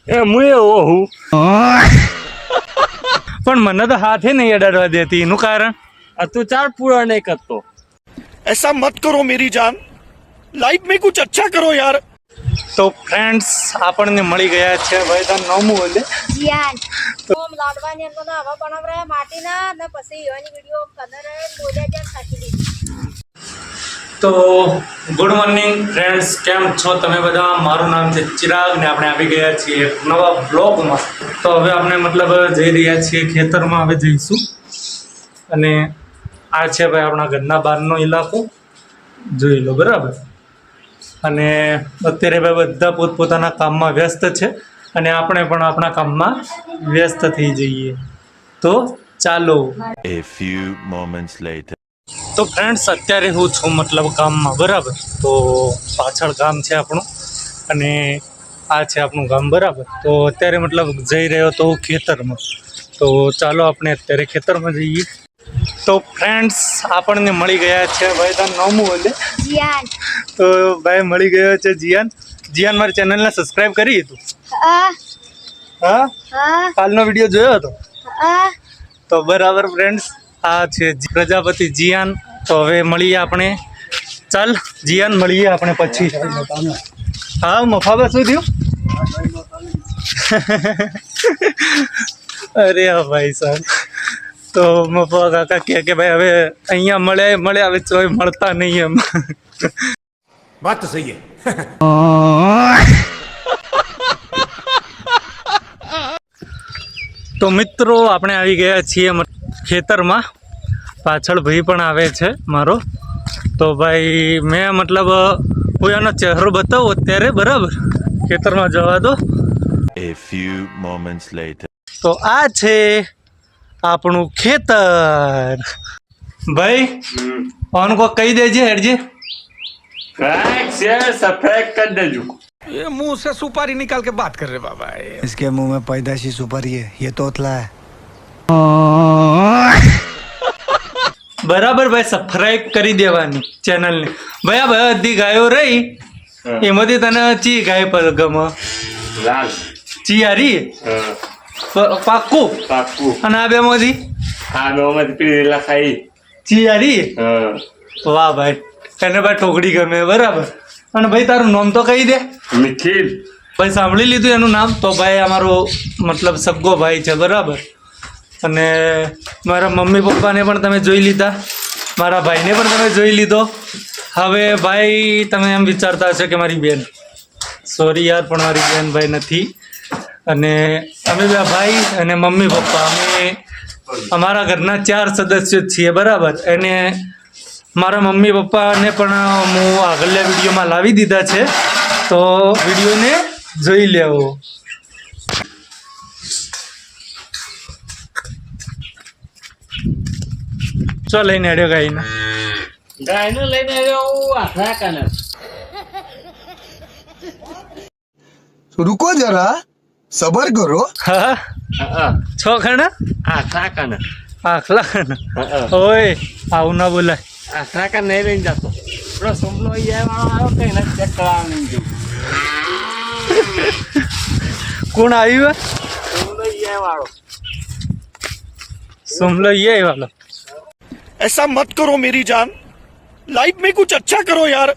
હું એવો હું પણ મને તો હાથે નહીં અડાડવા દેતી, એનું કારણ તું ચાર પૂરો નહીં કરતો. ऐसा मत करो मेरी जान, लाइफ में कुछ अच्छा करो यार. તો ફ્રેન્ડ્સ આપણને મળી ગયા છે ભાઈ તાર નવમું બોલે જીયાન ઓમ લાડવાની અંદર હવા બનાવરા માટીના ને પછી ઈવાની વિડિયો કલર બોલ્યા જાન સાચી દી. તો ગુડ મોર્નિંગ ફ્રેન્ડ્સ, કેમ છો તમે બધા? મારું નામ છે ચિરાગ ને આપણે આવી ગયા છીએ એક નવા બ્લોગમાં. તો હવે આપણે મતલબ જઈ રહ્યા છીએ ખેતરમાં, હવે જઈશું. અને આ છે ભાઈ આપણા ઘરના બહારનો ઇલાકો, જોઈ લો બરાબર. અને અત્યારે ભાઈ બધા પોતપોતાના કામમાં વ્યસ્ત છે અને આપણે પણ આપણા કામમાં વ્યસ્ત થઈ જઈએ. તો ચાલો. A few moments later. તો ફ્રેન્ડ્સ અત્યારે હું છું મતલબ ગામમાં, બરાબર. તો પાછળ ગામ છે આપણું અને આ છે આપણું ગામ, બરાબર. તો અત્યારે મતલબ જઈ રહ્યો તો હું ખેતરમાં. તો ચાલો આપણે અત્યારે ખેતરમાં જઈએ. તો ફ્રેન્ડ્સ આપણને મળી ગયા છે ભાઈ તાર નવમું બોલે જીયાન. તો ભાઈ મળી ગયો છે જીયાન. જીયાન મારી ચેનલને સબસ્ક્રાઈબ કરી તું? આ હા, આ કાલનો વિડીયો જોયો હતો? આ તો બરાબર ફ્રેન્ડ્સ, આ છે પ્રજાપતિ જીયાન. તો હવે મળીએ આપણે. ચાલ જીયાન, મળીએ આપણે પછી. હા મફાબા શું થયું? અરે હા ભાઈ સાહેબ, તો મફા કાકા કહે કે ભાઈ હવે અહીંયા મળે હવે ચોય મળતા નહીં એમ. बात तो सही है. તો મિત્રો આપણે આવી ગયા છીએ ખેતરમાં. પાછળ ભાઈ પણ આવે છે મારો. તો ભાઈ મેં મતલબ હું એનો ચહેરો બતાવું અત્યારે, બરાબર. ખેતરમાં જવા દો. A few moments later. તો આ છે આપણું ખેતર. ભાઈ ઓન કો કહી દેજે હેડજે. सफेद कर देजो. ये मुंह से सुपारी निकाल के बात कर रहे बाबा. इसके मुंह में पैदाशी सुपारी है, ये तोतला है. બરાબર ભાઈ, સબસ્ક્રાઇબ કરી દેવાની ચેનલને. ભાઈ આ બધી ગાયો રહી એમાંથી તને ચી ગાય પર ગમે? लाल. ચી હારી પાક્કું. पाकू. અને આ બે માંથી हाँ नो मत पीला खाई. ચી હારી? हाँ. વાહ ભાઈ, તને ભાઈ ટોકડી ગમે, બરાબર. અને ભાઈ તારું નામ તો કહી દે. निखिल. ભાઈ સાંભળી લીધું એનું નામ? તો ભાઈ અમારો મતલબ સગ્ગો ભાઈ છે, બરાબર. અને મારા મમ્મી પપ્પાને પણ તમે જોઈ લીધા, મારા ભાઈને પણ તમે જોઈ લીધો. હવે ભાઈ તમે એમ વિચારતા હશો કે મારી બેન, સોરી યાર પણ મારી બેન ભાઈ નથી. અને અમે બે ભાઈ અને મમ્મી પપ્પા, અમે અમારા ઘરના 4 સદસ્યો છીએ, બરાબર. એને મારા મમ્મી પપ્પાને પણ હું આગળના વિડીયોમાં લાવી દીધા છે, તો વિડીયોને જોઈ લેવો. ચો લઈને હેડ્યો ગાયને. गाय ने लेने जाओ आखरा कनर. रुको जरा, सबर करो. હા છો ખણા आखरा कनर. આખલા ઓય આવું ના બોલાય. आखरा का नहीं लेने जातो. बड़ा सोमलो ये वाला आयो कहीं ना चेक करा नहीं जो. કોણ આવ્યું? सोमलो ये वालो. સુમલો ये वाला. ऐसा मत करो मेरी जान, लाइफ में कुछ अच्छा करो यार.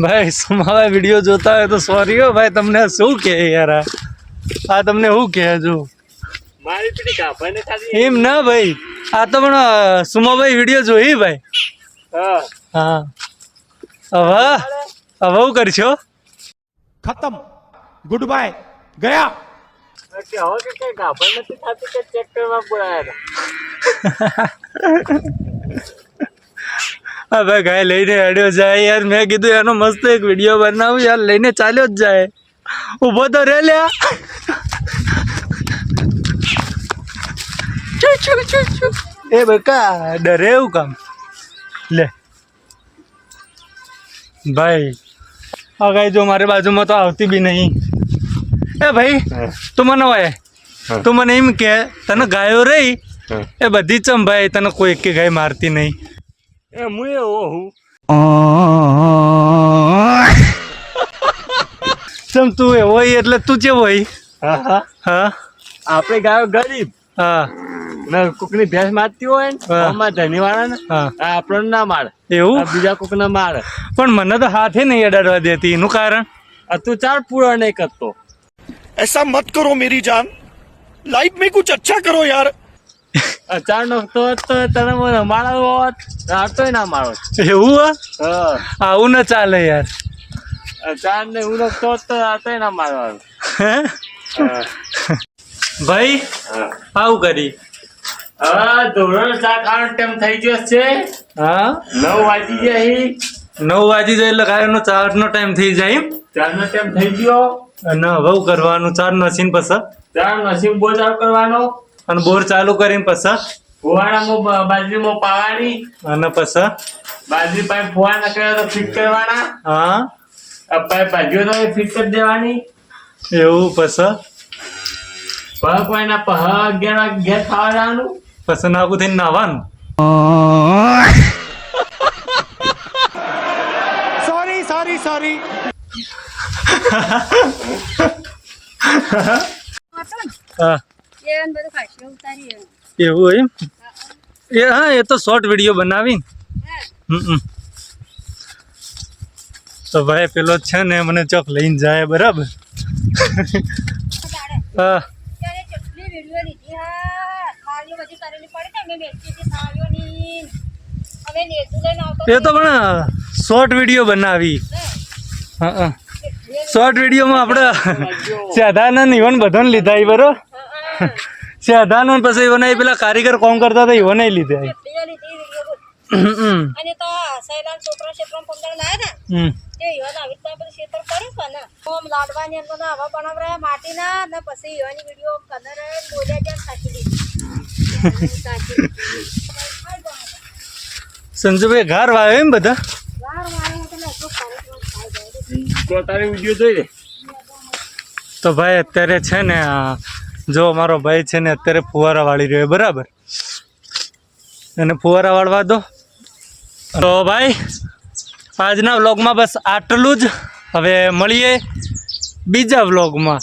ભાઈ સુમાવા વિડીયો જોતા હોય તો સોરી હો ભાઈ, તમને શું કહે યાર? આ તમને શું કહે? જો मारी पीड़ी का भाई ने खाली. એમ ના ભાઈ, આ તો પણ સુમાભાઈ વિડીયો જોઈ ભાઈ. हाँ. હા હવે શું કરશો? खत्म, गुड बाय, गया. क्या हो के का भाई ने खाती के चेक करवा बुलाया था. હા ભાઈ ગાય લઈને હેડ્યો જાય યાર. મેં કીધું એનો મસ્ત એક વિડીયો બનાવું યાર, લઈને ચાલ્યો જ જાય. ઊભો તો રે લ્યા. એ બકા ડરે એવું કામ લે ભાઈ. આ ગાય જો મારી બાજુમાં તો આવતી બી નહીં. એ ભાઈ તું મને હોય, તું મને એમ કે તને ગાયો રહી એ બધી ચમ ભાઈ, તને કોઈ એક ગાય મારતી નહીં? હું એવો હું. ચમ તું એવો હોય એટલે તું ચેવો હોય? હા હા હા આપણે ગાયો ગરીબ હા ને કોકની ભેંસ મારતી હોય ને હા. આમાં ધનીવાળા ને હા. આપણને ના મારે એવું આ બીજા કોક ને મારે. પણ મને તો હાથે નહીં અડાડવા દેતી એનું કારણ આ તું ચાર પૂરા નહીં કરતો. ऐसा मत करो मेरी जान लाइफ में कुछ अच्छा करो यार અચાનક તો તને મને મારો હોત હારતોય ના મારો. એવું હા આવું ના ચાલે યાર. ચાર ને હું તો હારતોય ના મારવાનું. હે ભાઈ આવું કરી હા ધોરણ ચા ખાવાનો ટાઈમ થઈ ગયો છે. હા 9 વાગી ગયા હી. 9 વાગી જાય એટલે ગાયનો ચારનો ટાઈમ થઈ જાય એમ? ચારનો ટાઈમ થઈ ગયો અને વહુ કરવાનું ચારનો સીન પછી ચાર નસીબ બોર ચાલુ કરવાનો અને બોર ચાલુ કરીને પછી ફુવારામાં બાજરીમાં પાવાની અને પછી બાજરી પાઇપ ફુવા ના કરે તો ફિટ કરવાના. હા પાઇપ બાજરીઓ તો ફિટ કરી દેવાની. એવું પછી પગ કોઈના પગ 11 વાગે ઘેર ખાવા જવાનું. પછી નાખું થઈને નાવાનું. હા એ બધું ખાસી ઉતારી એવું એમ એ હા એ તો શોર્ટ વિડીયો બનાવીને તો ભાઈ પેલો છે ને મને ચોક લઈને જાય બરાબર. હા ત્યારે કેટલી વિડીયો લીધી હા થાળીઓ બધી કરેલી પડી ને મેં બેસી હતી થાળીઓની હવે નેતું લઈને આવતો એ તો પણ શોર્ટ વિડીયો બનાવી. હા શોર્ટ વિડીયોમાં આપણે સાધાનંદ ઇવન બધાને લીધા એ બરોબર. સાધાનંદ પછી ઇવન પેલા કારીગર કોમ કરતા હતા ઇવન લીધા. કેટલી લીધી વિડીયો અને તો સૈલાન છોકરા ક્ષેત્રમાં પંદર લાયા ને તે ઈવન આવી રીતના બધું ક્ષેત્ર પડ્યું કે ને ઓમ લાડવાની એમ તો આવા બનાવરાય માટીના ને પછી ઈવાની વિડીયો કલર બોલ્યા જ્યાં સાચી લીધી સંજુભાઈ ઘર વાવ્યો એમ બધા વાર વાળો તો નતો ખાઈ તો તારે વિડીયો જોઈ લે. તો ભાઈ અત્યારે છે ને જો અમારો ભાઈ છે ને અત્યારે ફુવારા વાળી રહ્યો બરાબર એને ફુવારા વાળવા દો. તો ભાઈ આજના વ્લોગમાં બસ આટલું જ. હવે મળીએ બીજા વ્લોગમાં.